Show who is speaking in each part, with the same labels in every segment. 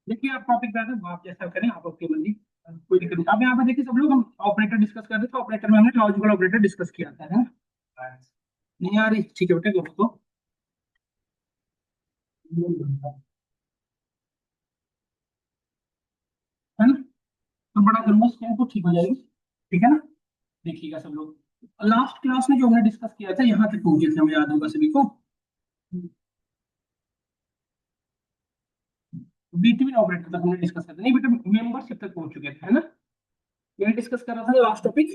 Speaker 1: देखिए आप टॉपिक पे आते हैं, आप जैसा करें, आप आपकी मर्जी, कोई दिक्कत नहीं। अब यहाँ पे देखिए सब लोग हम ऑपरेटर डिस्कस कर रहे थे, ऑपरेटर में हमने लॉजिकल ऑपरेटर डिस्कस किया था, है ना? नहीं आ रही, ठीक है बेटा, करो तो। है ना? तो बड़ा करूंगा स्क्रीन तो ठीक हो जाएगी, ठीक है ना? देखिएगा सब लोग, लास्ट क्लास में जो हमने डिस्कस किया था यहाँ तक पहुंचे थे, हमें याद होगा सभी को। बीटवीन ऑपरेटर तक हमने डिस्कस किया था, नहीं बेटा, मेंबरशिप तक पहुंच चुके थे, है ना? यही डिस्कस कर रहा था लास्ट टॉपिक।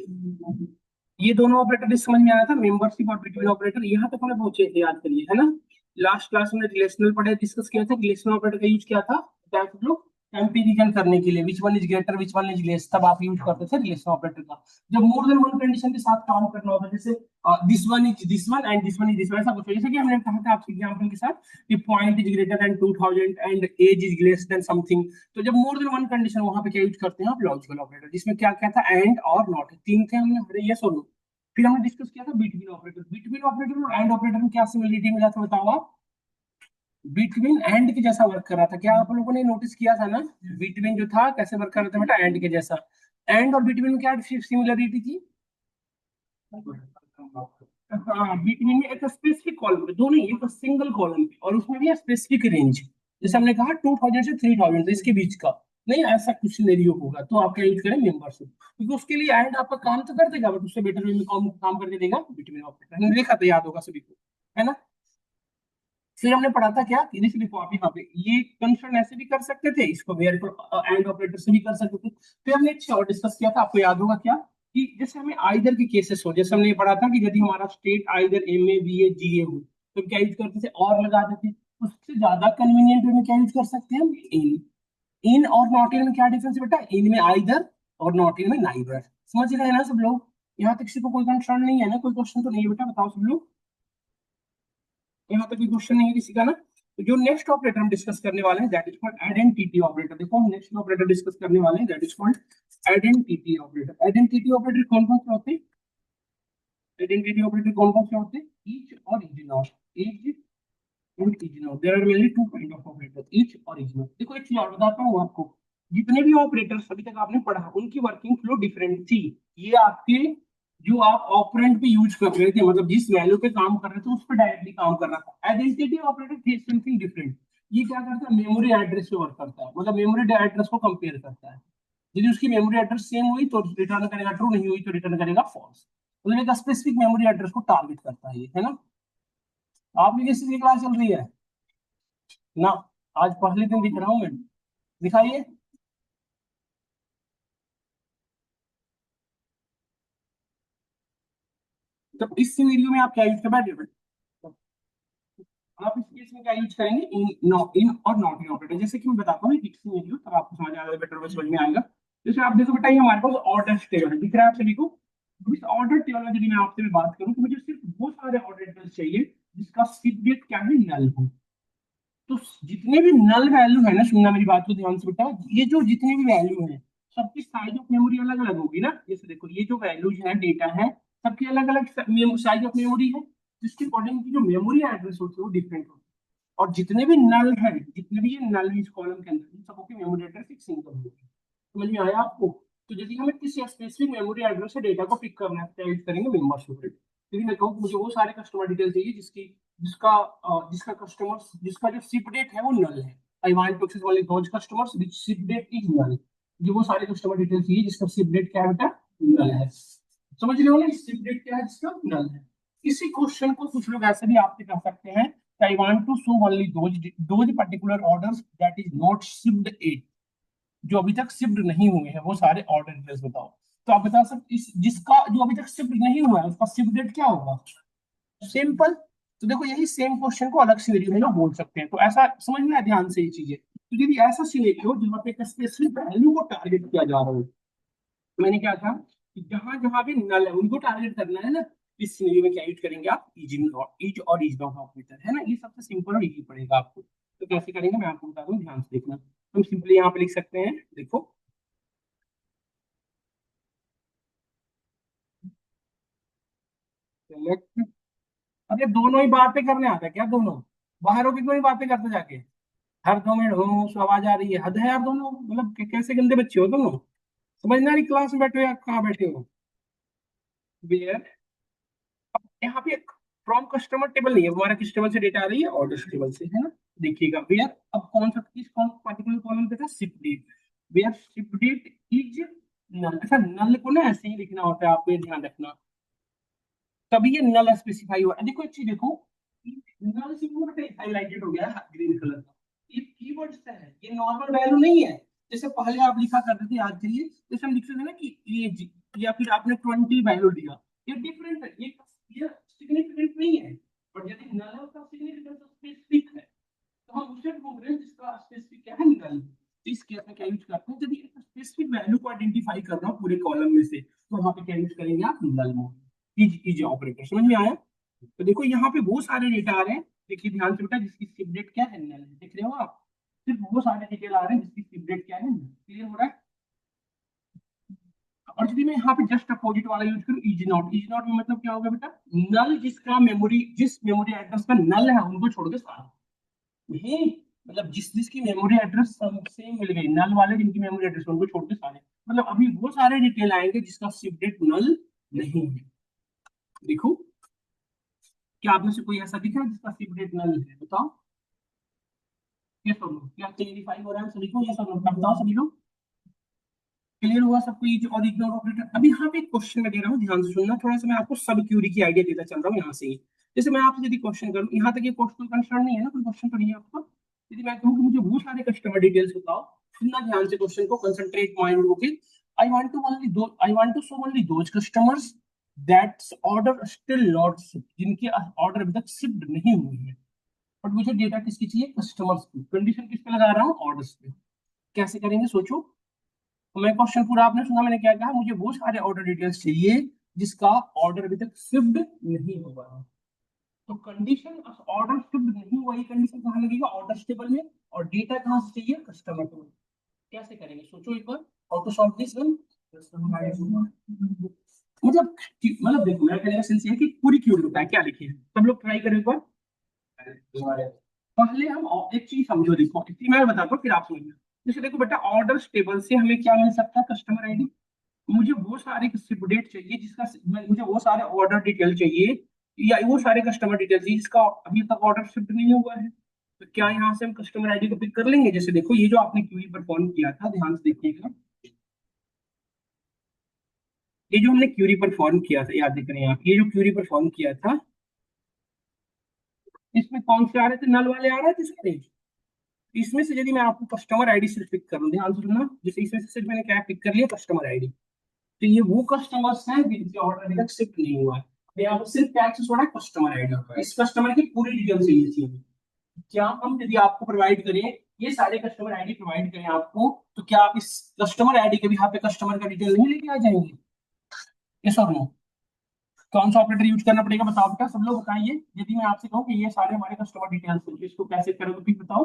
Speaker 1: ये दोनों ऑपरेटर समझ में आया था, मेंबरशिप और बिटवीन ऑपरेटर, यहाँ तक हमें पहुंचे थे, याद करिए, है ना? लास्ट क्लास में रिलेशनल पढ़े, डिस्कस किया था, रिलेशनल ऑपरेटर का यूज किया था क्या सब लोग, कंपैरिजन करने के लिए, which one is greater which one is less, तब आप यूज करते थे रिलेशनल ऑपरेटर का। जब मोर देन वन कंडीशन के साथ काम करना होता है, जैसे this one is this one and this one is this one, ऐसा कुछ, जैसे कि हमने कहा था आपसे एग्जांपल के साथ कि point is greater than 2000 and edge is less than something. तो जब मोर देन वन कंडीशन, वहां पे क्या यूज करते हैं आप, लॉजिकल ऑपरेटर, जिसमें क्या क्या था, एंड और नॉट, तीन थे हमने, यस और नो। फिर हमने डिस्कस किया था बिटवीन ऑपरेटर, बिटवीन ऑपरेटर और एंड ऑपरेटर में क्या सिमिलरिटी मिला था बताओ आप? बिटवीन एंड के जैसा वर्क कर रहा था, क्या आप लोगों ने नोटिस किया था ना? बिटवीन जो था कैसे वर्क कर रहा था बेटा, एंड के जैसा। एंड और बिटवीन में क्या सिमिलरिटी थी? हाँ, बिटवीन में एक स्पेसिफिक कॉलम पे, दो नहीं, एक सिंगल कॉलम पे, और उसमें भी स्पेसिफिक रेंज, जैसे हमने कहा 2000 से 3000, तो इसके बीच का नहीं, ऐसा कुछ सिनेरियो होगा तो आप क्या यूज करें, मेंबरशिप, क्योंकि उसके लिए एंड आपका काम तो कर देगा, बट उससे बेटर वे में काम करके देगा बिटवीन ऑपरेटर, हमने देखा था, याद होगा सभी को, है ना? फिर हमने पढ़ा था क्या कि जैसे देखो आप यहाँ पे ये कंसर्न ऐसे भी कर सकते थे, इसको वेयर एंड ऑपरेटर से भी कर सकते थे। फिर हमने एक चीज और डिस्कस किया था, आपको याद होगा क्या, कि जैसे हमें आइदर के केसेस हो, जैसे हमने ये पढ़ा था कि यदि हमारा state either MA BA GA हो, तो क्या यूज करते थे, और लगा देते। उससे ज्यादा कन्वीनियंट वे में क्या यूज कर सकते हैं हम, इन। इन और नॉट इन में क्या डिफरेंस है बेटा, इन में आइदर और नॉट इन में नाइदर। समझ रहे हैं ना सब लोग? यहाँ तक किसी को कोई कंसर्न नहीं है ना, कोई क्वेश्चन तो नहीं है बेटा, बताओ सब लोग। यहाँ तक भी क्वेश्चन नहीं है किसी का ना? तो जो नेक्स्ट ऑपरेटर हम डिस्कस करने वाले हैं that is called identity operator. देखो हम नेक्स्ट ऑपरेटर डिस्कस करने वाले हैं that is called identity operator. Identity operator कौन कौन से होते हैं? आइडेंटिटी ऑपरेटर कौन कौन से होते हैं? ईच और is not. Each and is not, there are mainly two kind of operator, each और इज नॉट। देखो एक चीज और बताता हूँ आपको, जितने भी ऑपरेटर्स अभी तक आपने पढ़ा उनकी वर्किंग फ्लो डिफरेंट थी। ये आपके जो आप ऑपरेंड पे यूज कर रहे थे, मतलब जिस वैल्यू पे काम कर रहे थे उस पर डायरेक्टली काम कर रहा था। आइडेंटिटी ऑपरेटर थे समथिंग डिफरेंट। ये क्या करता है, मेमोरी एड्रेस पे वर्क करता है, मतलब मेमोरी एड्रेस को कंपेयर करता है। यदि उसकी मेमोरी एड्रेस सेम हुई तो रिटर्न करेगा ट्रू, नहीं हुई तो रिटर्न करेगा फॉल्स। मतलब एक स्पेसिफिक मेमोरी एड्रेस को टारगेट करता है ये, है ना? आपकी किसी की क्लास चल रही है ना? आज पहले दिन दिख रहा हूँ मैं, दिखाइए। तो इस सिनेरियो में आप क्या यूज कर बैठे, आप इस केस में क्या यूज करेंगे, इन और नॉट इन ऑपरेटर। जैसे कि मैं बताता हूँ एक सिनेरियो, तब आपको समझ आएगा, बेटर वे समझ में आएगा। जैसे आप देखो बेटा, ये हमारे पास ऑर्डर टेबल दिख रहा है आप सभी को। तो इस ऑर्डर टेबल में यदि मैं आपसे भी बात करूँ तो मुझे सिर्फ वो सारे ऑर्डर टेबल्स चाहिए जिसका शिप डेट क्या है, नल हो। तो जितने भी नल वैल्यू है ना, सुनना मेरी बात को ध्यान से बेटा, ये जो जितने भी वैल्यू है सबकी साइज ऑफ मेमोरी अलग अलग होगी ना। जैसे देखो ये जो वैल्यूज है, डेटा है, सबकी अलग अलग साइज ऑफ मेमोरी है, जिसके अकॉर्डिंग की जो मेमोरी एड्रेस होती है वो डिफरेंट होती है। और जितने भी नल है, जितने भी ये नल इस कॉलम के अंदर, इन सबों की मेमोरी एड्रेस एक सिंगल होगी। समझ में आया आपको? तो यदि हमें किसी स्पेसिफिक मेमोरी एड्रेस से डेटा को पिक करना है तो यूज करेंगे मेंबर स्टोरेज। यदि मैं कहूँ कि मुझे वो सारे कस्टमर डिटेल चाहिए जिसका कस्टमर जिसका जो शिप डेट है वो नल है, I want to access only those customers which ship date is null. जो वो सारे कस्टमर डिटेल चाहिए जिसका शिप डेट क्या है बेटा, नल है। समझ रहे हो ना, शिप डेट क्या है जिसका नल है। इसी क्वेश्चन को कुछ लोग ऐसे भी आपसे कर सकते हैं, I want to show only those particular orders that is not shipped yet, जो अभी तक शिफ्ट नहीं हुए हैं वो सारे ऑर्डर डिटेल्स बताओ। तो आप बता सकते इस जिसका जो अभी तक शिफ्ट नहीं हुआ है उसका शिफ्ट डेट क्या होगा, सिंपल। तो देखो यही सेम क्वेश्चन को अलग सिनेरियो में लोग बोल सकते हैं, तो ऐसा समझ में आया ध्यान से ये चीजें। तो यदि ऐसा सिनेरियो जहाँ पे एक स्पेसिफिक वैल्यू को टारगेट किया जा रहा है, तो मैंने क्या कहा कि जहां जहां भी नल है उनको टारगेट करना है ना, इस सिनेरियो में क्या यूज करेंगे आप, इज और इज नॉट ऑपरेटर, है ना? ये सबसे सिंपल और इजी पड़ेगा आपको। तो कैसे करेंगे मैं आपको बता दूं, ध्यान से देखना। हम सिंपली यहाँ पे लिख सकते हैं, देखो सेलेक्ट। अरे दोनों ही बातें करने आता है क्या, दोनों बाहर होकर क्यों ही बातें करते जाके? हर 2 मिनट हो आवाज आ रही है, हद है यार दोनों, मतलब कैसे गंदे बच्चे हो दोनों। समझ ना रही क्लास में बैठे हो या कहाँ बैठे हो। वेयर, यहाँ पे फ्रॉम कस्टमर टेबल नहीं है, हमारा किस टेबल से डेटा आ रही है, ऑर्डर टेबल से, है ना। देखिएगा वेयर, अब कौन सा किस कौन पर्टिकुलर कॉलम पे था, ship date. Where ship date is null. अच्छा, नल को ना ऐसे ही लिखना होता है, आपको ये ध्यान रखना, तभी ये नल स्पेसिफाई हुआ है। देखो एक चीज देखो, नल सिंबल हाईलाइटेड हो गया है ग्रीन कलर का, ये कीवर्ड से है, ये नॉर्मल वैल्यू नहीं है। जैसे पहले आप लिखा करते थे, याद करिए, जैसे हम लिखते थे ना कि एज, या फिर आपने 20 वैल्यू दिया, ये डिफरेंट है, ये सिग्निफिकेंट नहीं है। और यदि नल है उसका सिग्निफिकेंस स्पेसिफिक है, तो हम उसे ढूंढ रहे हैं जिसका स्पेसिफिक क्या है, नल। तो इस केस में क्या यूज करते हैं, यदि स्पेसिफिक वैल्यू को आइडेंटिफाई करना हो पूरे कॉलम में से, तो वहां पे क्या यूज करेंगे आप, नल मोड। इज ऑपरेटर, समझ में आया। तो देखो यहाँ पे बहुत सारे डेटा आ रहे हैं, देखिए ध्यान से बेटा, जिसकी शिप डेट क्या है, नल है, देख रहे हो आप। सिर्फ वो सारे डिटेल आ रहे हैं जिसकी शिप डेट क्या है, क्लियर हो रहा है। और यदि मैं यहाँ पे जस्ट अपोजिट वाला यूज करूँ, इज नॉट, इज नॉट में मतलब क्या होगा बेटा, नल जिसका मेमोरी, जिस मेमोरी एड्रेस पर नल है उनको छोड़ के सारा, नहीं, मतलब जिस जिसकी मेमोरी एड्रेस सबसे मिल गई, नल वाले जिनकी मेमोरी एड्रेस उनको छोड़ के सारे, मतलब अभी वो सारे डिटेल आएंगे जिसका शिप डेट नल नहीं है। देखो, क्या आप में से कोई ऐसा दिख रहा है जिसका शिप डेट नल है, बताओ। ये सब लोग क्या क्लियरिफाई हो रहा है सभी को, ये सब लोग बताओ सभी लोग, क्लियर हुआ सबको ये जो और इग्नोर ऑपरेटर। अभी यहाँ पे एक क्वेश्चन मैं दे रहा हूँ, ध्यान से सुनना, थोड़ा सा मैं आपको सब क्यूरी की आइडिया देता चल रहा हूँ यहाँ से ही। जैसे मैं आपसे यदि क्वेश्चन करूँ, यहाँ तक ये क्वेश्चन कंसर्न नहीं है ना, कोई क्वेश्चन तो नहीं है आपका। यदि मैं कहूँ कि मुझे वो सारे कस्टमर डिटेल्स बताओ, सुनना ध्यान से क्वेश्चन को, कंसंट्रेट माइंड होके। I want to show only those customers that's order still not shipped, जिनके ऑर्डर अभी तक शिप्ड नहीं हुए हैं। बट मुझे डेटा किसकी चाहिए, कस्टमर्स की। कंडीशन किस पे लगा रहा हूँ, ऑर्डर्स पे। कैसे करेंगे सोचो। तो मैं क्वेश्चन पूरा आपने सुना, मैंने क्या कहा, मुझे वो सारे ऑर्डर डिटेल्स चाहिए जिसका ऑर्डर अभी तक शिफ्ट नहीं हुआ है। तो कंडीशन ऑर्डर शिफ्ट नहीं हुआ, ये कंडीशन कहाँ लगेगा, ऑर्डर टेबल में। और डेटा कहाँ से चाहिए, कस्टमर टेबल। कैसे करेंगे सोचो एक बार, how to solve this one. मतलब देखो, मेरा कहने का सेंस ये है कि पूरी क्यूरी होता है, क्या लिखिए सब लोग ट्राई करें एक बार। पहले हम एक चीज समझो, देखो इतनी मैं बताता हूँ फिर आप समझना। जैसे देखो बेटा, ऑर्डर टेबल से हमें क्या मिल सकता है, कस्टमर आईडी। मुझे वो सारे शिप डेट चाहिए जिसका, मुझे वो सारे ऑर्डर डिटेल चाहिए, या वो सारे कस्टमर डिटेल चाहिए जिसका अभी तक ऑर्डर शिफ्ट नहीं हुआ है। तो क्या यहाँ से हम कस्टमर आईडी को पिक कर लेंगे। जैसे देखो, ये जो आपने क्यूरी परफॉर्म किया था, ध्यान से देखिएगा, ये जो हमने क्यूरी परफॉर्म किया था, याद करें आप, ये जो क्यूरी परफॉर्म किया था, इसमें कौन से आ रहे थे, नल वाले आ रहे थे सारे। इसमें से यदि मैं आपको कस्टमर आईडी सिर्फ पिक करूं, ध्यान से सुनना, जैसे इसमें से सिर्फ मैंने क्या पिक कर लिया, कस्टमर आईडी। तो ये वो कस्टमर्स हैं जिनके ऑर्डर अभी तक शिफ्ट नहीं हुआ है। तो यहाँ पर सिर्फ क्या एक्सेस हो रहा है, कस्टमर आईडी, इस कस्टमर की पूरी डिटेल चाहिए थी हमें। क्या हम यदि आपको प्रोवाइड करें, ये सारे कस्टमर आईडी प्रोवाइड करें आपको, तो क्या आप इस कस्टमर आईडी के भी यहाँ पे कस्टमर का डिटेल नहीं लेके आ जाएंगे, यस और नो। कौन सा ऑपरेटर यूज करना पड़ेगा बताओ बेटा, सब लोग बताइए। यदि मैं आपसे कहूँ कि ये सारे हमारे कस्टमर डिटेल्स हैं, तो इसको कैसे करोगे प्लीज बताओ।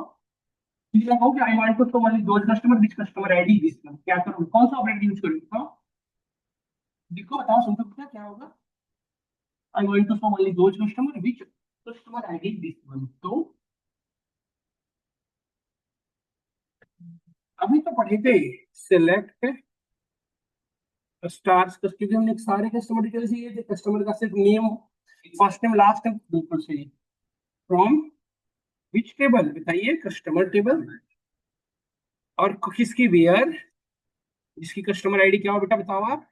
Speaker 1: यदि मैं कहूँ कि I want to show only those customer which customer ID this one, क्या करोगे, कौन सा ऑपरेटर यूज करोगे बताओ। देखो बताओ, सुन सकते क्या होगा। I want to show only those customer which customer ID this one. तो अभी तो पढ़े थे, सिलेक्ट स्टार्स, क्योंकि हमने सारे कस्टमर डिटेल्स दिए थे, कस्टमर का सिर्फ name, first name last name बिल्कुल सही। फ्रॉम विच टेबल बताइए, कस्टमर टेबल। और किसकी, वेयर, जिसकी कस्टमर आईडी क्या हो बेटा बताओ आप,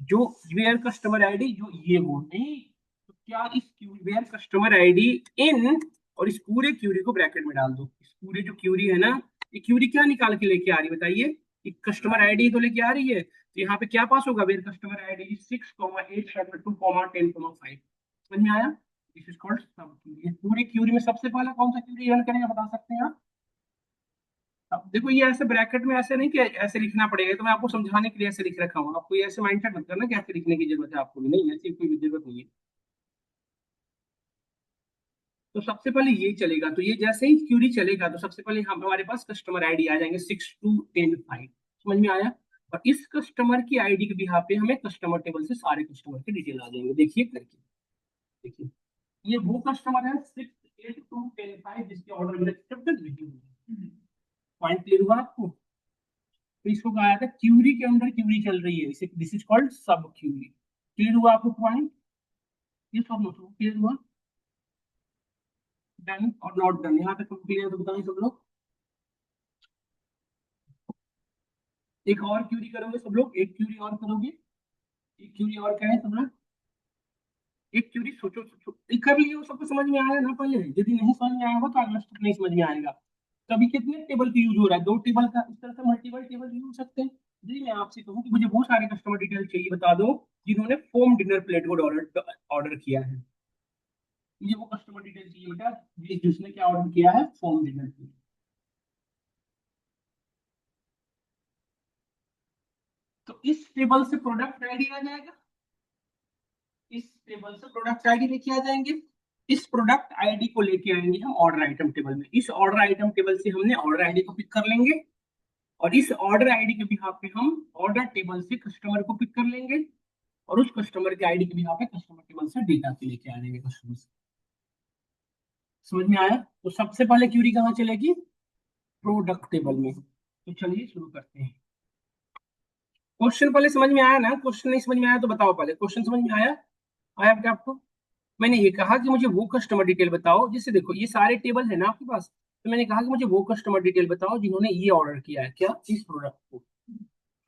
Speaker 1: जो वेयर कस्टमर आईडी जो ये हो नहीं। तो क्या इस वेयर कस्टमर आईडी इन, और इस पूरे क्यूरी को ब्रैकेट में डाल दो। इस पूरे जो क्यूरी है ना, ये क्यूरी क्या निकाल के लेके आ रही है बताइए, कि कस्टमर आईडी तो लेके आ रही है, तो यहाँ पे क्या पास होगा, वेयर कस्टमर आईडी 6,8,2,10,5। समझ में आया। दिस इज कॉल्ड सब क्यूरी। पूरी क्यूरी में सबसे पहला कौन सा क्यूरी रन करेगा बता सकते हैं आप। अब देखो, ये ऐसे ब्रैकेट में ऐसे नहीं कि ऐसे लिखना पड़ेगा, तो मैं आपको समझाने के लिए ऐसे लिख रखा हूँ, आपको ये ऐसे माइंड सेट मत करना कि ऐसे लिखने की जरूरत है आपको, नहीं ऐसी कोई जरूरत नहीं है। तो सबसे पहले ये चलेगा, तो ये जैसे ही क्यूरी चलेगा, तो सबसे पहले हम हमारे पास कस्टमर आईडी आ जाएंगे 6,2,10,5। समझ में आया। और इस कस्टमर की आईडी के बिहाफ पे हमें कस्टमर टेबल से सारे कस्टमर के डिटेल आ जाएंगे, देखिए करके। देखिए, ये वो कस्टमर है 6,8,2,10,5 जिसके ऑर्डर में नहीं हुए। पॉइंट क्लियर हुआ आपको? तो इसको कहा जाता है क्यूरी के अंदर क्यूरी चल रही है, इसे दिस इज कॉल्ड सब क्यूरी। क्लियर हुआ आपको पॉइंट? ये सब नोट क्लियर हुआ? डन और नॉट डन, यहाँ तक क्लियर तो बताएं सब लोग। एक और क्यूरी करोगे सब लोग, एक क्यूरी और करोगे, एक क्यूरी और करें सब लोग। एक क्यूरी सोचो सोचो, एक कर लियो, सबको समझ में आया ना पहले? यदि नहीं समझ में आया होगा तो अगला स्टेप नहीं समझ में आएगा। तो अभी कितने टेबल का यूज हो रहा है? दो टेबल का, इस तरह से मल्टीपल टेबल यूज हो सकते हैं। जी मैं आपसे कहूँ कि मुझे बहुत सारे कस्टमर डिटेल चाहिए, बता दो जिन्होंने फोम डिनर प्लेट को ऑर्डर ऑर्डर किया है। मुझे वो कस्टमर डिटेल चाहिए बेटा, जिसने क्या ऑर्डर किया है, फोम डिनर प्लेट। तो इस टेबल से प्रोडक्ट आईडी आ जाएगा, इस टेबल से प्रोडक्ट आईडी लेके आ जाएंगे। इस प्रोडक्ट आईडी को लेके आएंगे हम ऑर्डर आइटम टेबल में। इस ऑर्डर आइटम टेबल से हमने ऑर्डर आईडी को पिक कर लेंगे, और इस ऑर्डर आईडी के बिहाफ पे हम ऑर्डर टेबल से कस्टमर को पिक कर लेंगे, और उस कस्टमर के आईडी के बिहाफ पे कस्टमर टेबल से डेटा पे लेके आ जाएंगे कस्टमर से। समझ में आया? तो सबसे पहले क्यूरी कहाँ चलेगी? प्रोडक्ट टेबल में। तो चलिए शुरू करते हैं। क्वेश्चन पहले समझ में आया ना? क्वेश्चन नहीं समझ में आया तो बताओ, पहले क्वेश्चन समझ में आया? आया क्या आपको? मैंने ये कहा कि मुझे वो कस्टमर डिटेल बताओ, जिससे देखो ये सारे टेबल है ना आपके पास, तो मैंने कहा कि मुझे वो कस्टमर डिटेल बताओ जिन्होंने ये ऑर्डर किया है, क्या, इस प्रोडक्ट को,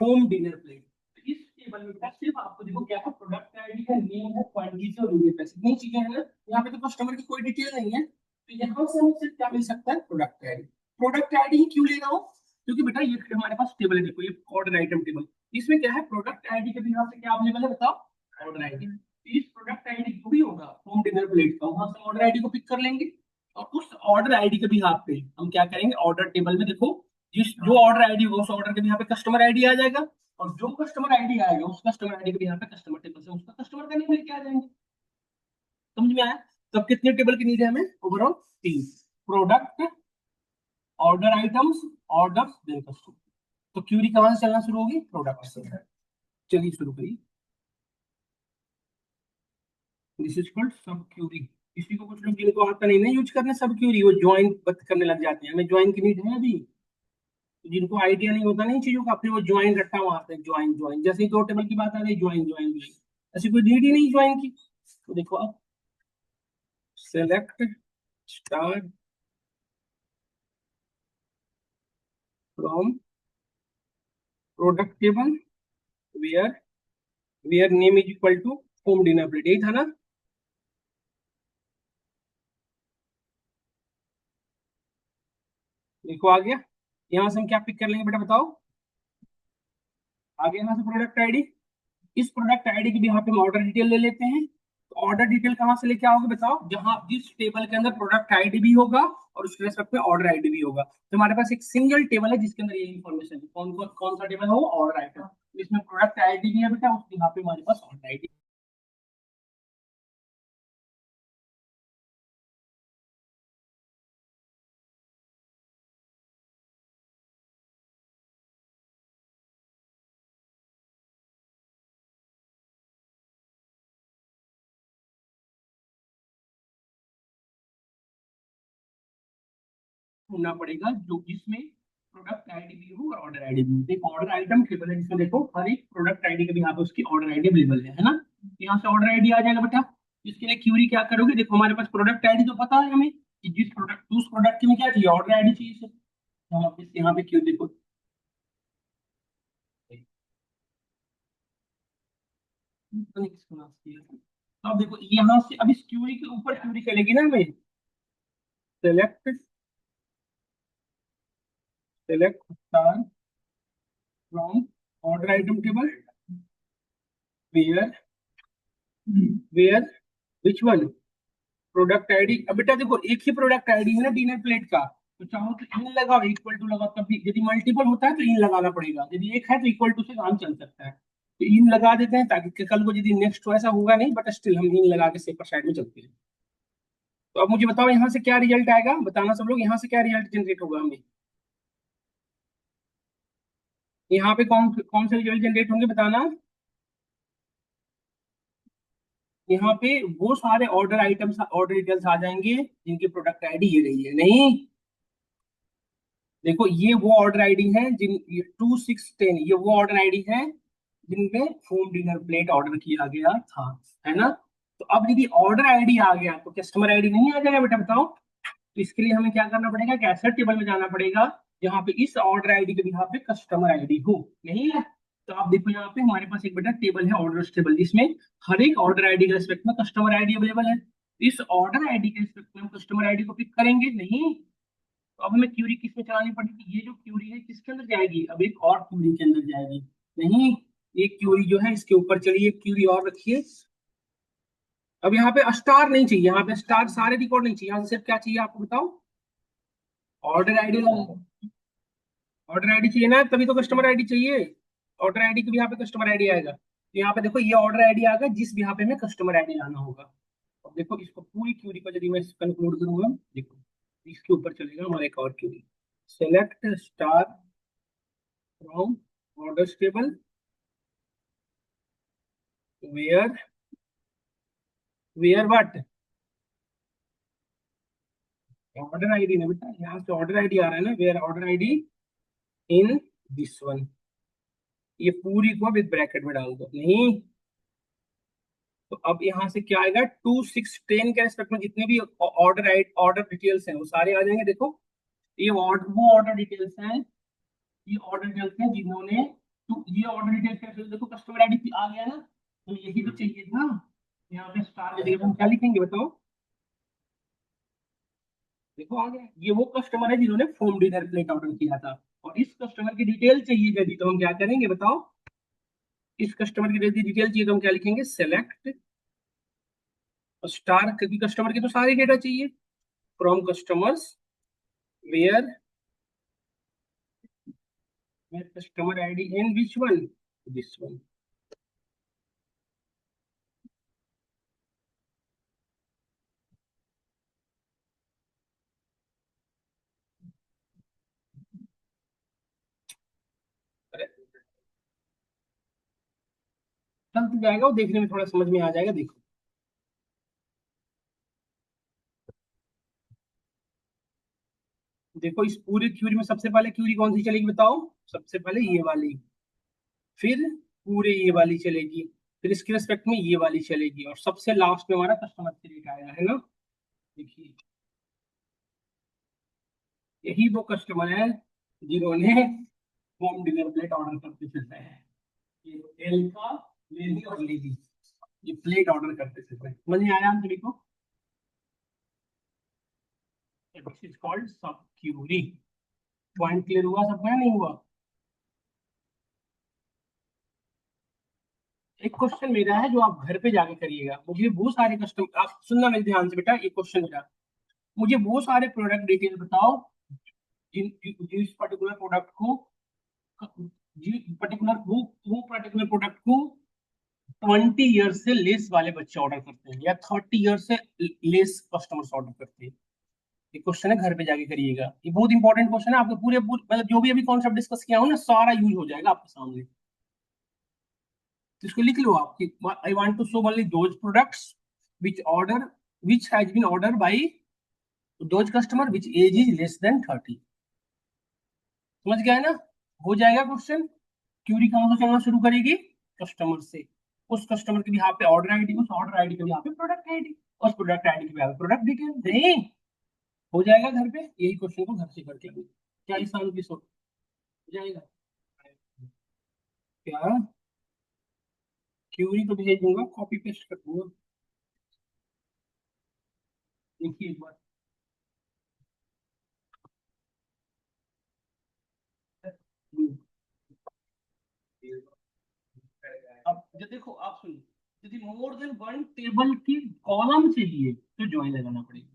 Speaker 1: होम डिनर प्लेट। तो इस टेबल में बेटा सिर्फ आपको देखो क्या है, प्रोडक्ट आईडी है, नेम है, क्वांटिटी और यूनिट प्राइस, इतनी चीजें हैं ना। यहाँ पे तो कस्टमर की कोई डिटेल नहीं है, तो यहाँ से हमें सिर्फ क्या मिल सकता है, प्रोडक्ट आईडी। प्रोडक्ट आईडी ही क्यों ले रहा हूँ? क्योंकि बेटा ये हमारे पास टेबल है, देखो ये ऑर्डर आइटम टेबल, इसमें क्या है, प्रोडक्ट आईडी के बिहाफ से क्या अवेलेबल है बताओ, ऑर्डर आईडी। इस प्रोडक्ट आईडी जो भी होगा होम डिनर प्लेट का, वहां से ऑर्डर आईडी को पिक कर लेंगे, और उस ऑर्डर आईडी के बिहाफ पे हम क्या करेंगे, ऑर्डर टेबल में देखो जिस जो ऑर्डर आईडी होगा उस ऑर्डर के बिहाफ पे कस्टमर आईडी आ जाएगा, और जो कस्टमर आईडी आएगा उस कस्टमर आईडी के बिहाफ पे कस्टमर टेबल से उसका कस्टमर का नेम लेके आ जाएंगे। समझ में आया? तो अब कितने टेबल की नीड है हमें ओवरऑल? तीन। Product, order items, order, then customer. तो क्यूरी कहां से चलना शुरू होगी? प्रोडक्ट से। चलिए शुरू करिए। दिस इज कॉल्ड सब क्यूरी। किसी को, कुछ लोग जिनको आता नहीं ना यूज करने सब क्यूरी, वो ज्वाइन करने लग जाते हैं, हमें ज्वाइन की नीड है अभी। तो जिनको आइडिया नहीं होता ना इन चीजों का, फिर वो ज्वाइन रट्टा मारते हैं, ज्वाइन ज्वाइन, जैसे ही दो टेबल की बात आ गई ज्वाइन ज्वाइन ज्वाइन, ऐसी कोई नीड ही नहीं ज्वाइन की। तो देखो आप, select star from product table, where where name is equal to home dinner plate, यही था ना? देखो आ गया। यहाँ से हम क्या पिक कर लेंगे बेटा बताओ? आगे यहाँ से प्रोडक्ट आईडी, इस प्रोडक्ट आईडी की भी यहाँ पे हम ऑर्डर डिटेल ले लेते हैं। तो ऑर्डर डिटेल कहाँ से लेके आओगे बताओ? जहाँ जिस टेबल के अंदर प्रोडक्ट आईडी भी होगा और उसके रेस्पेक्ट में ऑर्डर आईडी भी होगा, तो हमारे पास एक सिंगल टेबल है जिसके अंदर ये इन्फॉर्मेशन है। कौन कौन कौन सा टेबल है वो? Order item. इसमें प्रोडक्ट आईडी भी है बेटा, उसके यहाँ पे हमारे पास ऑर्डर आईडी। ढूंढना पड़ेगा जो जिसमें प्रोडक्ट आईडी भी हो और ऑर्डर आईडी भी हो। एक ऑर्डर आइटम टेबल है जिसमें देखो हर एक प्रोडक्ट आईडी के भी यहाँ पे उसकी ऑर्डर आईडी अवेलेबल है ना? यहाँ से ऑर्डर आईडी आ जाएगा बेटा। इसके लिए क्यूरी क्या करोगे, देखो हमारे पास प्रोडक्ट आईडी तो पता है हमें कि जिस प्रोडक्ट उस प्रोडक्ट के में क्या चाहिए, ऑर्डर आईडी चाहिए इसे। तो हम आप यहाँ पे क्यू देखो, पता नहीं किसको नाम किया। तो अब देखो यहाँ से अब इस क्यूरी के ऊपर क्यूरी चलेगी ना हमें, select select star from order item table, where where which one, product ID. अब बेटा देखो एक ही प्रोडक्ट आईडी है ना डिनर प्लेट का, तो चाहो तो इन लगाओ, इक्वल टू लगाओ, तभी यदि मल्टीपल होता है तो इन लगाना पड़ेगा, यदि एक है तो इक्वल टू से काम चल सकता है। तो इन लगा देते हैं ताकि कल को यदि नेक्स्ट हो, ऐसा होगा नहीं बट स्टिल हम इन लगा के सेपर साइड में चलते हैं। तो अब मुझे बताओ यहाँ से क्या रिजल्ट आएगा, बताना सब लोग, यहाँ से क्या रिजल्ट जनरेट होगा हमें? यहाँ पे कौन कौन से रिजल्ट जनरेट होंगे बताना? यहाँ पे वो सारे ऑर्डर आइटम्स, ऑर्डर डिटेल्स आ जाएंगे जिनकी प्रोडक्ट आईडी ये रही है, नहीं? देखो ये वो ऑर्डर आईडी है जिन, ये 2610, ये वो ऑर्डर आईडी है जिनमें होम डिनर प्लेट ऑर्डर किया गया था, है ना। तो अब यदि ऑर्डर आईडी आ गया तो कस्टमर आईडी नहीं आ जाएगा बेटा, बताओ। तो इसके लिए हमें क्या करना पड़ेगा, कैसेट टेबल में जाना पड़ेगा, जहाँ पे इस ऑर्डर आईडी के यहाँ पे कस्टमर आईडी हो, नहीं है। तो आप देखो यहाँ पे हमारे पास एक बेटा टेबल है, ऑर्डर टेबल, जिसमें हर एक ऑर्डर आईडी के रिस्पेक्ट में कस्टमर आईडी अवेलेबल है। इस ऑर्डर आईडी के रिस्पेक्ट में हम कस्टमर आईडी को पिक करेंगे नहीं। तो अब हमें क्यूरी किसमें चलानी पड़ेगी, ये जो क्यूरी है किसके अंदर जाएगी, अब एक और क्यूरी के अंदर जाएगी, नहीं। ये क्यूरी जो है इसके ऊपर चलिए, क्यूरी और रखिए। अब यहाँ पे स्टार नहीं चाहिए, यहाँ पे स्टार सारे रिकॉर्ड नहीं चाहिए, यहाँ से सिर्फ क्या चाहिए आपको बताओ, ऑर्डर आईडी। ऑर्डर आईडी चाहिए ना, तभी तो कस्टमर आईडी चाहिए। ऑर्डर आईडी के भी यहाँ पे कस्टमर आईडी आएगा, तो यहाँ पे देखो ये ऑर्डर आईडी आएगा जिस भी यहाँ पे हमें कस्टमर आईडी लाना होगा। अब देखो इसको पूरी क्यूरी को यदि मैं कंक्लूड करूंगा, देखो इसके ऊपर चलेगा हमारा एक और query, select star from order table where, where what, order ID ना बेटा, यहाँ से ऑर्डर आईडी आ रहा है ना, where order ID in this one. ये पूरी को विद ब्रैकेट में डाल दो, नहीं। तो अब यहाँ से क्या आएगा, 2610 के रेस्पेक्ट में जितने भी ऑर्डर डिटेल्स हैं वो सारे आ जाएंगे, देखो। ये वो ऑर्डर डिटेल्स हैं, ये ऑर्डर डिटेल्स हैं जिन्होंने, तो ये ऑर्डर डिटेल्स कैसे, देखो कस्टमर आईडी आ गया ना, तो यही तो चाहिए था। यहाँ पे स्टार के जगह हम क्या लिखेंगे बताओ, देखो आ गया, ये वो कस्टमर है जिन्होंने फोम डिनर प्लेट ऑर्डर किया था, और इस कस्टमर की डिटेल चाहिए यदि, तो हम क्या करेंगे बताओ, इस कस्टमर की यदि डिटेल चाहिए तो हम क्या लिखेंगे, सेलेक्ट स्टार, क्योंकि कस्टमर के तो सारे डेटा चाहिए, from customers where, where customer ID in which one, this one. चल तो जाएगा, वो देखने में थोड़ा समझ में आ जाएगा, देखो। देखो इस पूरी क्यूरी में सबसे पहले क्यूरी कौन सी चलेगी बताओ, सबसे पहले ये वाली, फिर पूरे ये वाली चलेगी, फिर इसके रिस्पेक्ट में ये वाली चलेगी, और सबसे लास्ट में हमारा कस्टमर क्रेडिट आएगा, है ना। देखिए यही वो कस्टमर है जिन्होंने होम डिनर प्लेट ऑर्डर करते थे, ये एल का लेडी और लेडी, ये प्लेट ऑर्डर करते थे, समझ में आया हम सभी को। दिस इज कॉल्ड सब क्यूरी। पॉइंट क्लियर हुआ सबको या नहीं हुआ। एक क्वेश्चन मेरा है जो आप घर पे जाके करिएगा, मुझे वो सारे कस्टमर, आप सुनना मेरे ध्यान से बेटा, एक क्वेश्चन मेरा, मुझे वो सारे प्रोडक्ट डिटेल बताओ जिन जिस पर्टिकुलर प्रोडक्ट को, जी पर्टिकुलर वो पर्टिकुलर प्रोडक्ट को 20 ईयर से लेस वाले बच्चे ऑर्डर करते हैं, या 30 ईयर से लेस कस्टमर्स ऑर्डर करते हैं। ये क्वेश्चन है, घर पे जाके करिएगा, ये बहुत इंपॉर्टेंट क्वेश्चन है, आपके मतलब जो भी अभी कॉन्सेप्ट डिस्कस किया हो ना, सारा यूज हो जाएगा आपके सामने। तो इसको लिख लो आप, I want to show only those products which order, which has been order by those customer which age is less than 30। समझ गया है ना, हो जाएगा क्वेश्चन। क्यूरी कहाँ से चलना शुरू करेगी, कस्टमर से, उस कस्टमर के भी यहाँ पे ऑर्डर आईडी, उस ऑर्डर आईडी के भी यहाँ पे प्रोडक्ट आईडी, उस प्रोडक्ट आईडी के भी यहाँ पे प्रोडक्ट डिटेल, नहीं। हो जाएगा घर पे, यही क्वेश्चन को घर से करके आएंगे। क्या इस साल की सोच हो जाएगा, क्या क्यूरी तो भेज दूंगा, कॉपी पेस्ट कर दूंगा, देखिए एक बार। अब जो देखो आप सुनिए, यदि मोर देन वन टेबल की कॉलम चाहिए तो ज्वाइन लगाना पड़ेगा।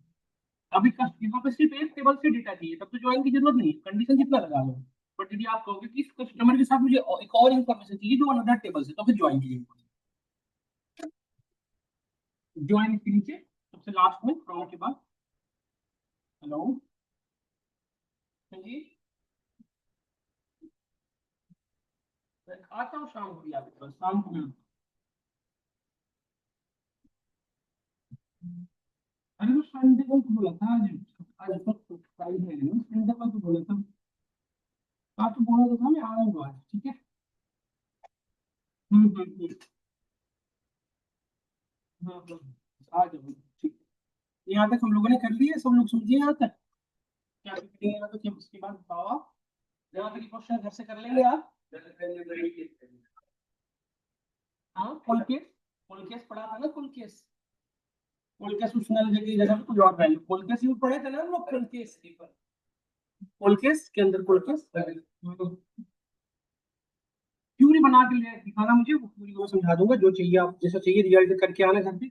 Speaker 1: अभी यहाँ पे सिर्फ एक टेबल से डेटा चाहिए, तब तो ज्वाइन की जरूरत नहीं, कंडीशन कितना लगा लो। बट यदि आप कहोगे कि इस कस्टमर के साथ मुझे एक और इन्फॉर्मेशन चाहिए जो अनदर टेबल से, तो फिर ज्वाइन की जरूरत है। ज्वाइन के नीचे सबसे लास्ट में फ्रॉम के बाद, हेलो, हाँ जी, मैं आता हूँ शाम को भी आपके पास, शाम को मैं, अरे वो संडे को तो बोला था आज, आज तो फ्राइडे है ना, संडे को तो बोला था। आप तो बोला तो था मैं आऊंगा, ठीक है। हम्म। आ जाओ, ठीक है। यहाँ तक हम लोगों ने कर लिया, सब लोग समझिए यहाँ तक क्या मीटिंग है, तो क्या उसके बाद बताओ आप। यहाँ तक क्वेश्चन घर से कर लेंगे आप। हाँ, कुल केस, कुल केस पढ़ा था ना, कुल केस। कुल केस उस नल जगह जगह पे कुछ और वैल्यू, कुल केस यूज पढ़े थे ना हम लोग, कुल केस। कुल केस के अंदर कुल केस प्यूरी बना के ले दिखाना मुझे, वो पूरी मैं समझा दूंगा, जो चाहिए आप, जैसा चाहिए रिजल्ट करके आना घर पे।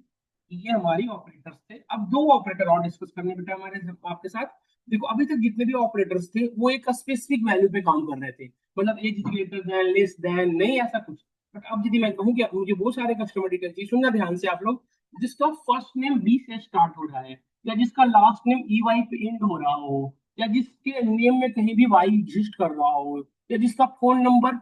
Speaker 1: ये हमारी ऑपरेटर्स थे। अब दो ऑपरेटर और डिस्कस करने बेटा हमारे आपके साथ। देखो अभी तक जितने भी ऑपरेटर्स थे वो एक स्पेसिफिक वैल्यू पे काम कर रहे थे, मतलब age greater than, less than, नहीं ऐसा कुछ। बट अब यदि मैं कहूँ कि मुझे बहुत सारे कस्टमर डिटेल चाहिए, सुनना ध्यान से आप लोग। जिसका फर्स्ट नेम बी से स्टार्ट हो रहा है, या जिसका लास्ट नेम ई वाई पे एंड हो रहा हो, या जिसके नेम में कहीं भी वाई एग्जिस्ट कर रहा हो, या जिसका फोन नंबर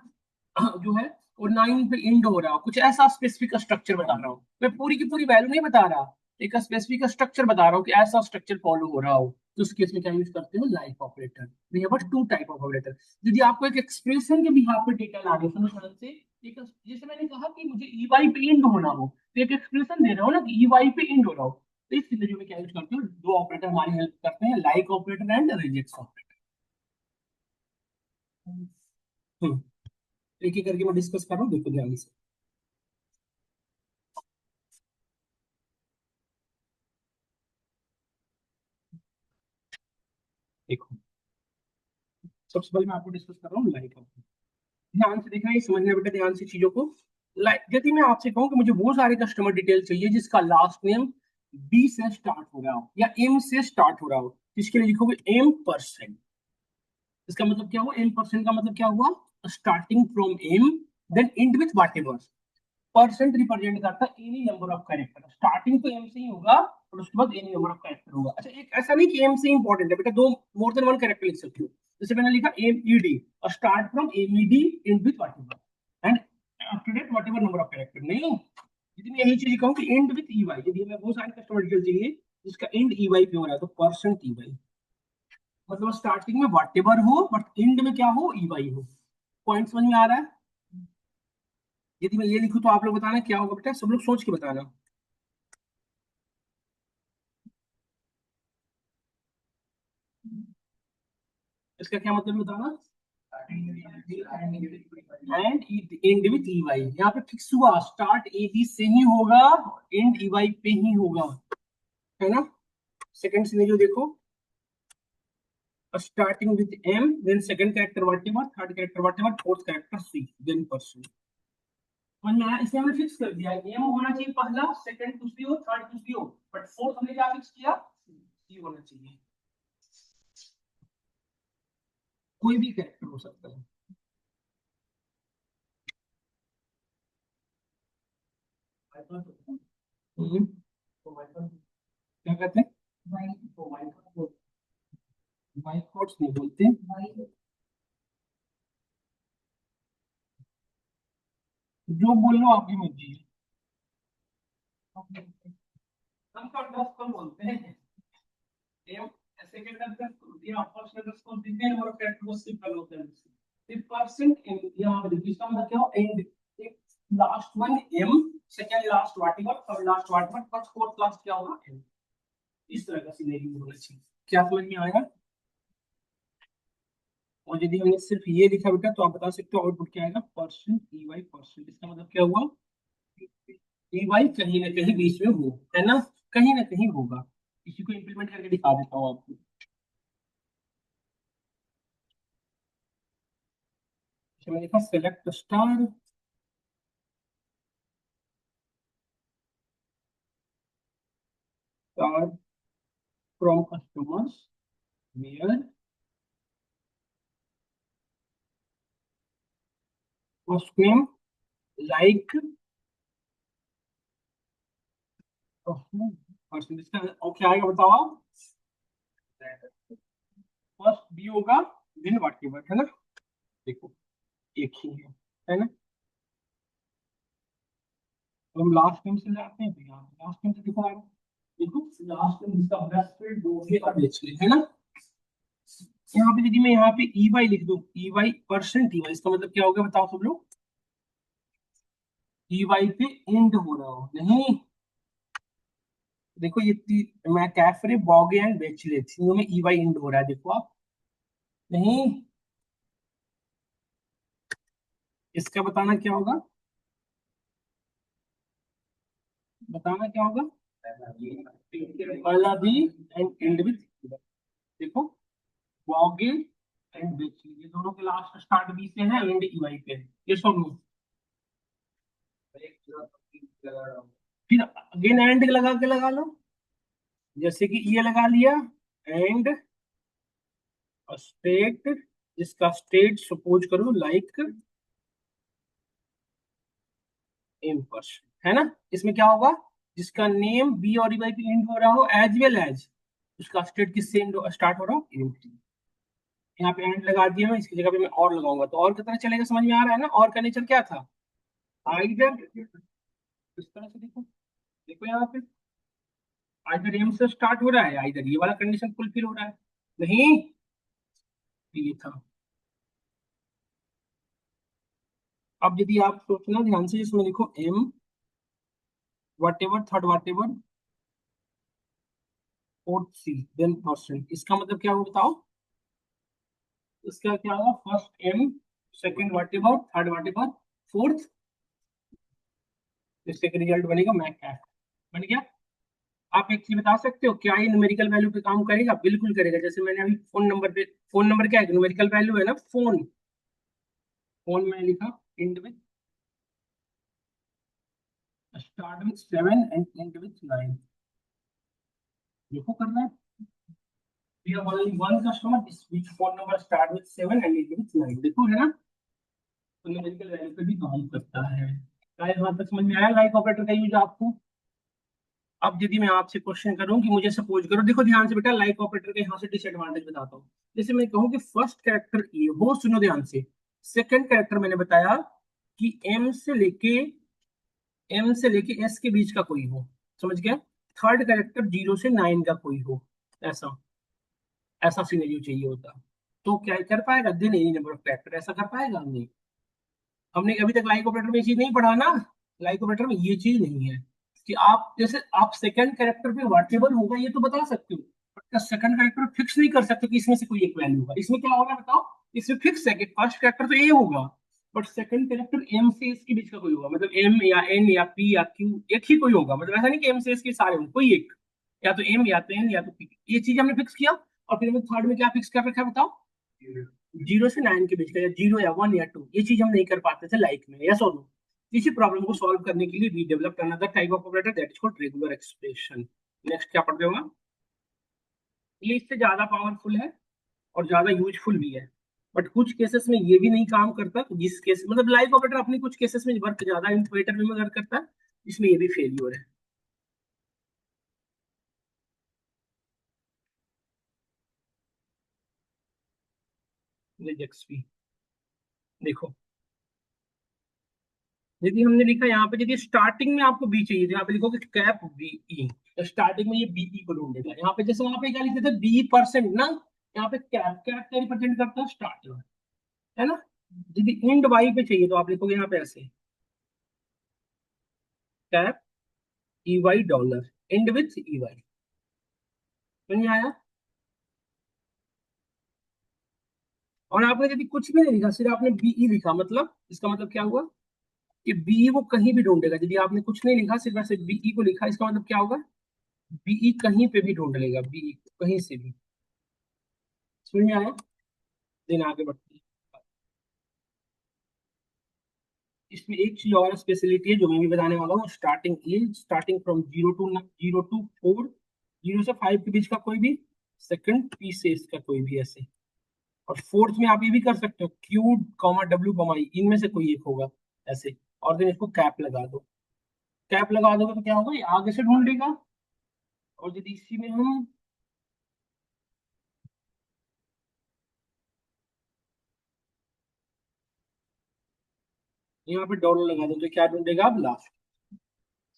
Speaker 1: जो है वो 9 पे एंड हो रहा हो, कुछ ऐसा स्पेसिफिक स्ट्रक्चर बता रहा हूँ मैं, पूरी की पूरी वैल्यू नहीं बता रहा, एक स्पेसिफिक स्ट्रक्चर बता रहा हूँ कि ऐसा स्ट्रक्चर फॉलो हो रहा हो। तो उस केस में क्या यूज करते हो, like operator. We have two type of operator. यदि आपको एक एक्सप्रेशन के बिहाफ पे डेटा लाने, सुनो ध्यान से। एक, जैसे मैंने कहा कि मुझे ई वाई पे एंड होना हो, तो एक एक्सप्रेशन दे रहा हो ना कि ई वाई पे एंड हो रहा हो, तो इस सिनेरियो में क्या यूज करते हो, दो ऑपरेटर हमारी हेल्प करते हैं, like operator and reject operator. एक एक करके मैं डिस्कस कर रहा हूँ, देखो ध्यान से। देखो सबसे पहले मैं आपको डिस्कस कर रहा हूँ लाइक ऑपरेटर। ध्यान से देखना, ये समझना बेटा ध्यान से चीजों को। लाइक यदि मैं आपसे कहूँ कि मुझे वो सारे कस्टमर डिटेल चाहिए जिसका लास्ट नेम बी से स्टार्ट हो रहा हो या एम से स्टार्ट हो रहा हो, इसके लिए लिखोगे एम परसेंट। इसका मतलब क्या हुआ, एम परसेंट का मतलब क्या हुआ, starting from M then end with whatever. Percent represent करता है any number of character, starting तो एम से ही होगा और उसके बाद एनी नंबर ऑफ कैरेक्टर होगा। अच्छा, एक ऐसा नहीं कि एम से इंपॉर्टेंट है बेटा, दो मोर देन वन कैरेक्टर लिख सकते हो। जैसे मैंने लिखा एम ई डी, और start from M E D end with whatever, and after that whatever number of character. नहीं, यदि मैं यही चीज कहूँ कि एंड विथ ई वाई, यदि हमें वो सारे कस्टमर डिटेल चाहिए जिसका एंड ई वाई पे हो रहा है, तो परसेंट ई वाई, मतलब स्टार्टिंग में वॉट एवर हो बट एंड में क्या हो, ई वाई हो। पॉइंट समझ में आ रहा है। यदि मैं ये लिखूं तो आप लोग बताना क्या होगा बेटा, सब लोग सोच के बताना। इसका क्या मतलब बताना, end end with E Y, यहाँ पे फिक्स हुआ स्टार्ट ए बी से ही होगा, एंड ई वाई पे ही होगा, है ना। सेकंड सिनेरियो देखो, starting with M then second character whatever, third character whatever, fourth character C then percent. समझ में आया, इसे हमने फिक्स कर दिया, एम होना चाहिए पहला, सेकंड कुछ भी हो, थर्ड कुछ भी हो, बट फोर्थ हमने क्या फिक्स किया, सी होना चाहिए। कोई भी कैरेक्टर हो सकता है। हम्म, क्या कहते हैं, व्हाइट कोट्स नहीं बोलते, जो बोल लो आपकी मर्जी है। हम तो अंडरस्कोर बोलते हैं। एम सेकंड अंडरस्कोर या फर्स्ट अंडरस्कोर जितने नंबर ऑफ कैरेक्टर को सिंपल होते हैं, फिर परसेंट एम, यहाँ पे देखिए इसका मतलब क्या हो, एंड एक last one M, second last whatever, third last whatever, first fourth last क्या होगा एम। इस तरह का सिनेरियो होना चाहिए। क्या समझ में आया। और यदि हमने सिर्फ ये लिखा बेटा तो आप बता सकते हो आउटपुट क्या आएगा, परसेंट ई वाई परसेंट। इसका मतलब क्या हुआ, ई वाई कहीं ना कहीं बीच में हो, है ना, कहीं ना कहीं होगा। इसी को इंप्लीमेंट करके दिखा देता हूँ आपको। मैंने लिखा select star, star from customers where first name like percent. इसका और क्या आएगा बताओ आप, फर्स्ट बी होगा देन व्हाटएवर, है ना। देखो एक ही है ना। तो हम लास्ट नेम से जाते हैं, तो यहाँ लास्ट नेम से दिखा रहा है। देखो लास्ट नेम जिसका बेस्ट फ्रेंड दो के और बेच है ना। यहाँ पे यदि मैं यहाँ पे ई वाई लिख दूं, E Y percent E Y, इसका मतलब क्या होगा बताओ सब लोग? ई वाई पे एंड हो रहा हो नहीं। देखो ये मैं कैफरे बॉगे एंड बेचले तीनों में ई वाई एंड हो रहा है, देखो आप। नहीं, इसका बताना क्या होगा? बताना क्या होगा? पहला भी एंड एंड विथ, देखो बॉगे एंड बेचले ये दोनों के लास्ट स्टार्ट बी से है, एंड ई वाई पे है। ये सब नहीं। फिर अगेन एंड लगा के लगा लो, जैसे कि ये लगा लिया एंड स्टेट, इसका स्टेट सपोज करो लाइक एम परसेंट, है ना? इसमें क्या होगा? जिसका नेम बी और वाई पे एंड हो रहा हो एज वेल एज उसका स्टेट किससे स्टार्ट हो रहा हो, एम। यहाँ पे एंड लगा दिया मैं, इसकी जगह पे मैं और लगाऊंगा तो और कितना चलेगा, समझ में आ रहा है ना? और का नेचर क्या था? आइदर, इस तरह से देखो, देखो यहाँ पे आइदर एम से स्टार्ट हो रहा है, आइदर ये वाला कंडीशन फुलफिल हो रहा है। नहीं, ये था। अब यदि आप सोचना ध्यान से, इसमें लिखो M whatever third whatever fourth C then percent, इसका मतलब क्या हो बताओ? इसका क्या होगा? First M, second whatever, third whatever, fourth, इससे रिजल्ट बनेगा मैक कैप। बन गया? आप एक चीज बता सकते हो क्या ये न्यूमेरिकल वैल्यू पे काम करेगा? बिल्कुल करेगा। जैसे मैंने अभी फोन नंबर पे, फोन नंबर क्या है? न्यूमेरिकल वैल्यू है ना, फोन। फोन में लिखा and with, start with 7 and end with 9। देखो करना है। We have only one customer which phone number start with 7 and end with 9, देखो है ना? तो न्यूमेरिकल वैल्यू पे भी काम करता है। शायद वहां तक समझ में आया लाइक ऑपरेटर का यूज आपको? अब यदि मैं आपसे क्वेश्चन करूं कि मुझे सपोज करो, देखो ध्यान से बेटा, लाइक ऑपरेटर के यहाँ से डिसएडवांटेज बताता हूँ। जैसे मैं कहूँ कि फर्स्ट कैरेक्टर ए हो, सुनो ध्यान से। सेकंड कैरेक्टर मैंने बताया कि एम से लेके एस के बीच का कोई हो, समझ गया? थर्ड कैरेक्टर 0 से 9 का कोई हो, ऐसा ऐसा सिनेरियो चाहिए होता। तो क्या कर पाएगा? दिन एनी नंबर ऑफ कैरेक्टर, ऐसा कर पाएगा? नहीं। हमने अभी तक लाइक ऑपरेटर में ये चीज नहीं पढ़ा ना। लाइक ऑपरेटर में ये चीज नहीं है कि आप जैसे आप सेकंड कैरेक्टर पे व्हाटेवर होगा ये तो बता सकते हो, बट सेकंड कैरेक्टर फिक्स नहीं कर सकते कि इसमें से कोई एक वैल्यू होगा। इसमें क्या होगा बताओ? इसमें फिक्स है कि फर्स्ट कैरेक्टर तो ए होगा, बट सेकंड कैरेक्टर एम से इसके बीच का कोई होगा, मतलब एम या एन या पी या क्यू, एक ही कोई होगा। मतलब ऐसा नहीं कि एम से इसके सारे होंगे, कोई एक, या तो एम या तो एन या तो पी, ये चीज हमने फिक्स किया। और फिर हमें थर्ड में क्या फिक्स कर रखा है बताओ? 0 से 9 के बीच का, या 0 या 1 या 2, ये चीज हम नहीं कर पाते थे लाइक में, यस और नो? इसी प्रॉब्लम को सॉल्व करने के लिए we developed another type of operator that is called regular expression. Next क्या पढ़ते होगा? ये इससे ज्यादा पावरफुल है और ज्यादा यूजफुल भी है, बट कुछ केसेस में ये भी नहीं काम करता। जिस केस मतलब लाइक ऑपरेटर अपनी कुछ केसेस में वर्क ज्यादा इंफरेटर में वर्क करता है, इसमें ये भी फेलियर है। रिजेक्ट्स भी, देखो यदि हमने लिखा यहाँ पे, यदि स्टार्टिंग में आपको बी चाहिए तो यहाँ पे लिखोगे कैप बीई, तो स्टार्टिंग में ये बीई को ढूंढेगा। यहाँ पे जैसे वहां पे क्या लिखते थे, बी परसेंट ना, यहाँ पे कैप, कैप क्या रिप्रेजेंट करता है? स्टार्टिंग, है ना? यदि इंड वाई पे चाहिए तो आप लिखोगे यहाँ पे ऐसे, cap E Y dollar end with E Y. समझ में आया? और आपने यदि कुछ भी नहीं लिखा, सिर्फ आपने बीई लिखा, मतलब इसका मतलब क्या हुआ कि बी वो कहीं भी ढूंढेगा। यदि आपने कुछ नहीं लिखा, सिर्फ ऐसे बीई को लिखा, इसका मतलब क्या होगा? बीई कहीं पे भी ढूंढ लेगा, बीई कहीं से भी। समझ में आया? दिन आगे बढ़ते हैं। इसमें एक चीज और स्पेशलिटी है जो मैं भी बताने वाला हूँ। Starting age, starting from 0 to 4, 0 से 5 के बीच का कोई भी, सेकंड पी से इसका कोई भी ऐसे, और फोर्थ में आप ये भी कर सकते हो क्यू कॉमा डब्ल्यू कॉमा ई, इनमें से कोई एक होगा ऐसे, और देन इसको कैप लगा दो। कैप लगा दोगे तो क्या होगा? ये आगे से ढूंढ लेगा। और यदि इसी में हम यहाँ पे डॉलर लगा दो तो क्या ढूंढेगा? अब लास्ट।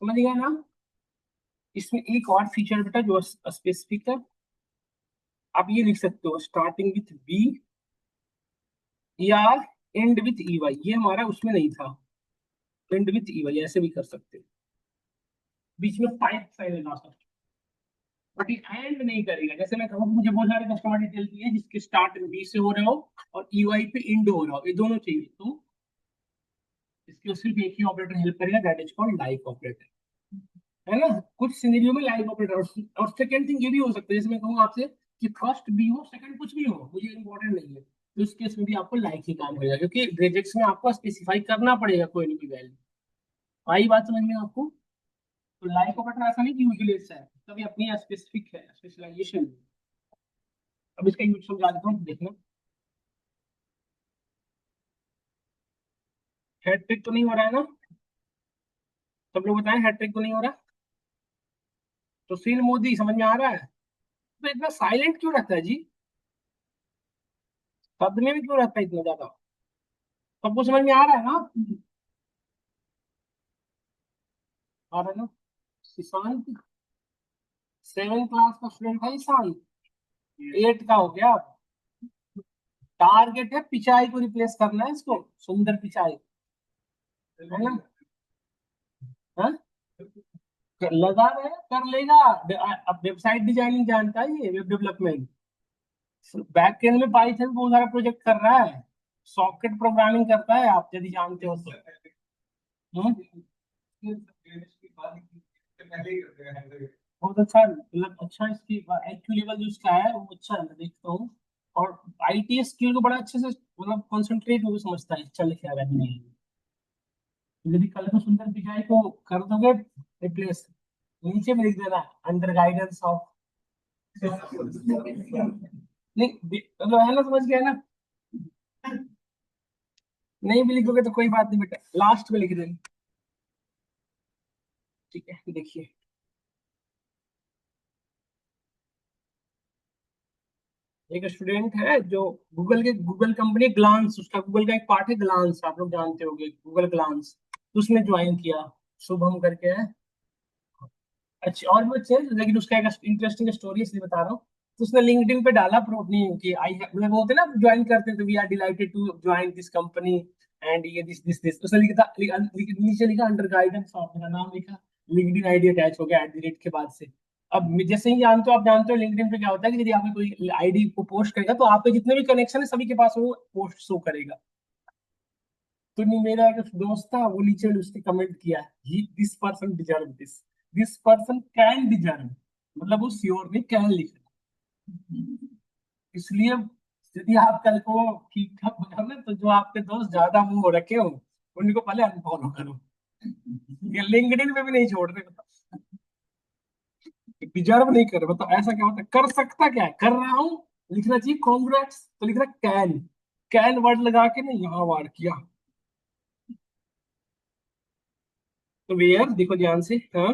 Speaker 1: समझ गया ना? इसमें एक और फीचर बेटा जो स्पेसिफिक है, आप ये लिख सकते हो स्टार्टिंग विथ बी या एंड विथ ई वाई, ये हमारा उसमें नहीं था, एंड विथ ई वाई ऐसे भी कर सकते हो, बीच में टाइप साइन लगा सकते हो, बट ये एंड नहीं करेगा। जैसे मैं कहूँ मुझे बहुत सारे कस्टमर डिटेल चाहिए जिसके स्टार्ट बी से हो रहा हो और ई वाई पे इंड हो रहा हो, ये दोनों चाहिए, तो इसके सिर्फ एक ही ऑपरेटर हेल्प करेगा, that is called like operator, है ना। कुछ सिनेरियो में लाइक ऑपरेटर, और सेकंड थिंग ये भी हो सकता है, जैसे मैं कहूँ आपसे कि फर्स्ट बी हो सेकंड कुछ भी हो, मुझे इंपॉर्टेंट नहीं है, तो इस केस में भी आपको लाइक ही काम करेगा, क्योंकि रिजेक्ट्स में आपको स्पेसिफाई करना पड़ेगा कोई ना कोई वैल्यू। आई बात समझ में आपको? तो लाइक ऑपरेटर ऐसा नहीं कि यूजलेस है, कभी अपनी स्पेसिफिक है, स्पेशलाइजेशन। अब इसका यूज समझा देता हूँ, देखना। हैट्रिक तो नहीं हो रहा है ना? सब लोग बताएं हैट्रिक तो नहीं हो रहा? तो सीन मोदी समझ में आ रहा है? तो इतना साइलेंट क्यों रहता है जी? शब्द में भी क्यों रहता है इतना ज्यादा? सबको समझ में आ रहा है ना? आ रहा है ना? ईशान, 7th क्लास का स्टूडेंट है ईशान, 8 का हो गया अब। टारगेट है पिचाई को रिप्लेस करना है इसको, सुंदर पिचाई, है ना? हाँ? लगा रहे हैं, कर लेगा। अब वेबसाइट डिजाइनिंग जानता है ये, वेब डेवलपमेंट, बैक एंड में पाइथन बहुत सारा प्रोजेक्ट कर रहा है, सॉकेट प्रोग्रामिंग करता है, आप यदि जानते हो तो। हम्म? बहुत अच्छा, मतलब अच्छा इसकी IQ लेवल जो इसका है वो अच्छा है, मैं देखता हूँ। और IT स्किल को बड़ा अच्छे से मतलब कॉन्सेंट्रेट होकर समझता है, अच्छा लिखा है नहीं। यदि कल को सुंदर पिचाई को कर दोगे रिप्लेस, नीचे में लिख देना अंडर गाइडेंस ऑफ, नहीं मतलब है ना, समझ गया ना? नहीं भी लिखोगे तो कोई बात नहीं बेटा, लास्ट में लिख देना, ठीक है? देखिए, एक स्टूडेंट है जो गूगल के, गूगल कंपनी ग्लांस, उसका गूगल का एक पार्ट है ग्लांस, आप लोग जानते होंगे गूगल ग्लांस, तो उसने ज्वाइन किया, शुभम करके है। अच्छा, और भी अच्छे हैं, लेकिन उसका एक इंटरेस्टिंग स्टोरी इसलिए बता रहा हूँ। तो उसने लिंक्डइन पे डाला अपनी कि आई मतलब वो होते ना ज्वाइन करते हैं, तो we are delighted to join this company and ये दिस उसने लिखा, नीचे लिखा अंडर गाइडेंस ऑफ, मेरा नाम लिखा, लिंक्डइन आईडी अटैच हो गया @, के बाद से। अब जैसे ही जानते हो, आप जानते हो लिंक्डइन पे क्या होता है कि यदि आपने कोई आईडी को पोस्ट करेगा तो आपके जितने भी कनेक्शन है सभी के पास वो पोस्ट शो करेगा। तो नहीं, मेरा एक दोस्त था, वो नीचे उसने कमेंट किया, he this person deserve this, this person can deserve, मतलब वो श्योर नहीं कैन लिख रहा। इसलिए यदि आप कल को ठीक ठाक बनाओ ना, तो जो आपके दोस्त ज्यादा मुंह हो रखे हो उनको पहले अनफॉलो करो, ये लिंक्डइन पे भी नहीं छोड़ रहे, बताओ डिजर्व नहीं कर रहे, बताओ ऐसा क्या होता है? कर सकता क्या है, कर रहा हूँ, लिखना चाहिए कॉन्ग्रेट्स, तो लिख रहा कैन, कैन वर्ड लगा के ना यहाँ वार किया। तो वेयर देखो ध्यान से, हाँ,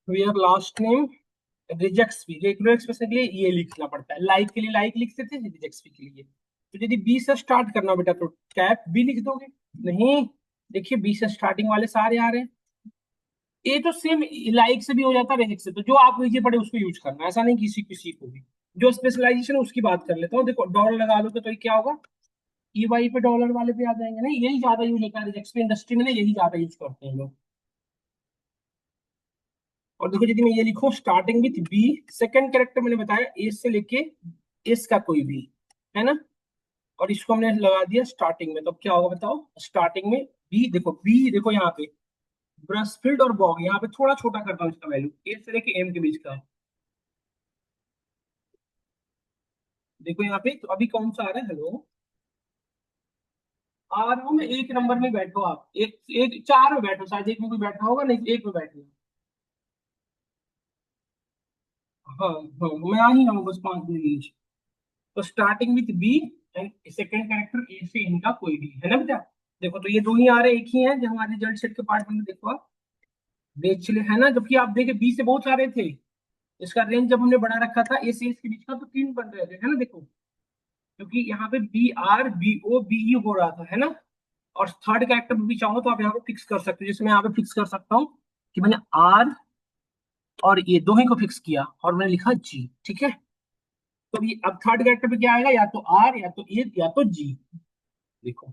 Speaker 1: वेयर लास्ट नेम रिजेक्ट्स भी, रेगुलर एक्सप्रेशन के लिए ये लिखना पड़ता है, लाइक के लिए लाइक लिखते थे, रिजेक्ट्स भी के लिए। तो यदि बी से स्टार्ट करना बेटा तो कैप बी लिख दोगे, नहीं, देखिए बी से स्टार्टिंग वाले सारे आ रहे हैं, ये तो सेम लाइक से भी हो जाता है, रिजेक्ट से, तो जो आप नीचे पड़े उसको यूज करना, ऐसा नहीं किसी किसी को भी। जो स्पेशलाइजेशन है उसकी बात कर लेता हूँ, देखो डॉलर लगा दोगे तो ये क्या होगा, EY पे डॉलर वाले पे आ जाएंगे, नहीं यही ज्यादा यूज होता है रिजेक्ट्स पे, इंडस्ट्री में ना यही ज्यादा यूज करते हैं लोग। और देखो यदि मैं ये लिखूं starting with B, second character मैंने बताया ए से लेके एस का कोई भी, है ना, और इसको हमने लगा दिया स्टार्टिंग में, तो अब क्या होगा बताओ, स्टार्टिंग में बी, देखो बी, देखो यहाँ पे ब्रसफील्ड और बॉग, यहाँ पे थोड़ा छोटा करता हूँ इसका वैल्यू, ए से लेके एम के बीच का, देखो यहाँ पे, तो अभी कौन सा आ रहा है, हेलो, आ रहा हूँ मैं, एक नंबर में बैठो आप, एक एक चार में बैठो, शायद एक में कोई बैठा होगा, नहीं एक में बैठना। हाँ हाँ, मैं आ ही रहा हूँ बस 5 मिनट। तो starting with B and second character A से इनका कोई भी, है ना बेटा? देखो तो ये दो ही आ रहे, एक ही है जो हमारे रिजल्ट सेट के पार्ट में, देखो आप देख चले, है ना, जबकि आप देखे बी से बहुत सारे थे, इसका रेंज जब हमने बढ़ा रखा था ए से एस के बीच का तो 3 बन रहे थे, है ना, देखो, क्योंकि यहाँ पे BR BO BE हो रहा था, है ना। और थर्ड कैरेक्टर भी चाहो तो आप यहाँ पे फिक्स कर सकते हो, जैसे मैं यहाँ पे फिक्स कर सकता हूँ कि मैंने और ये दो ही को फिक्स किया और मैंने लिखा जी, ठीक है। तो ये अब थर्ड कैरेक्टर पे क्या आएगा, या तो आर या तो ए या तो जी। देखो,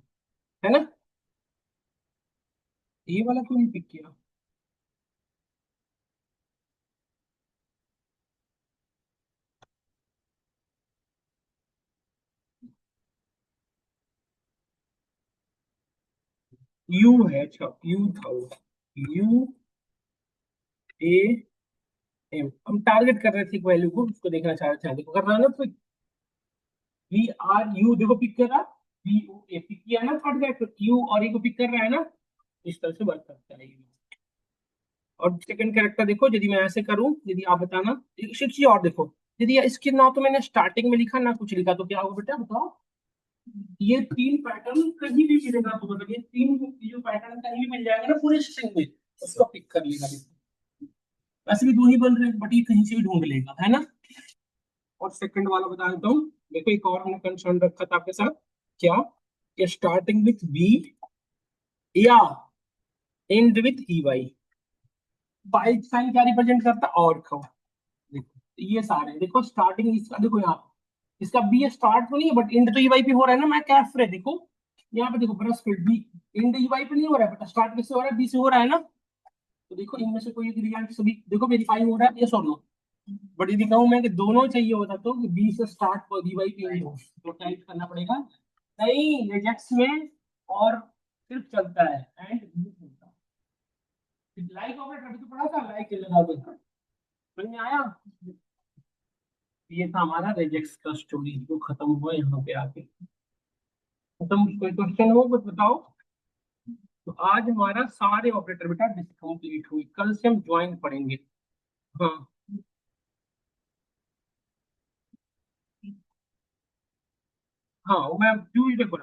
Speaker 1: है ना। ये वाला क्यों नहीं पिक किया। यू है, अच्छा यू था वो। यू ए एम, हम टारगेट कर रहे थे एक वैल्यू को, उसको देखना चाह रहे थे, देखो कर रहा है ना। तो वी आर यू देखो पिक कर रहा, वी ओ ए पिक किया ना थर्ड कैरेक्टर, यू और ए को पिक कर रहा है ना। इस तरह से वर्क करता है ये। और सेकंड कैरेक्टर देखो, यदि मैं ऐसे करूं, यदि आप बताना एक चीज और देखो, यदि इसके ना तो मैंने स्टार्टिंग में लिखा ना कुछ लिखा, तो क्या होगा बेटा बताओ। ये तीन पैटर्न कहीं भी मिलेगा, तो मतलब ये तीन जो पैटर्न कहीं भी मिल जाएगा ना पूरे स्ट्रिंग में, उसको पिक कर लेगा देखो। वैसे भी दो ही बन रहे हैं, बट ये कहीं से भी ढूंढ लेगा, है ना। और सेकंड वाला बता देता हूँ। देखो एक और हमने कंसर्न रखा था आपके साथ, क्या, कि स्टार्टिंग विथ बी या एंड विथ ई वाई। बाई साइन क्या रिप्रेजेंट करता है, और को। देखो ये सारे देखो, स्टार्टिंग इसका देखो यहाँ, इसका बी स्टार्ट तो नहीं है, बट एंड तो ई वाई पे हो रहा है ना, मैं कैफ रहे देखो। यहाँ पे देखो ब्रश फिट बी, एंड ई वाई पे नहीं हो रहा है, बट स्टार्ट किससे हो रहा है, बी से हो रहा है ना। तो देखो इनमें से कोई एक रिजल्ट सभी देखो वेरीफाई हो रहा है, यस और नो। बट यदि कहूँ मैं कि दोनों चाहिए होता, तो बी से स्टार्ट हो डी वाई पे हो, तो टाइप करना पड़ेगा। नहीं रिजेक्ट्स में और सिर्फ चलता है एंड नहीं चलता। लाइक ऑपरेटर अभी तो पढ़ा था, लाइक लगा दो, समझ में आया। ये था हमारा रिजेक्ट्स का स्टोरी, जो खत्म हुआ यहाँ पे आके। खत्म, कोई क्वेश्चन हो कुछ बताओ। तो आज हमारा सारे ऑपरेटर बेटा डिस्कम्प्लीट हुई, कल से हम ज्वाइन पढ़ेंगे। हाँ। हाँ वो मैं ट्यूजडे को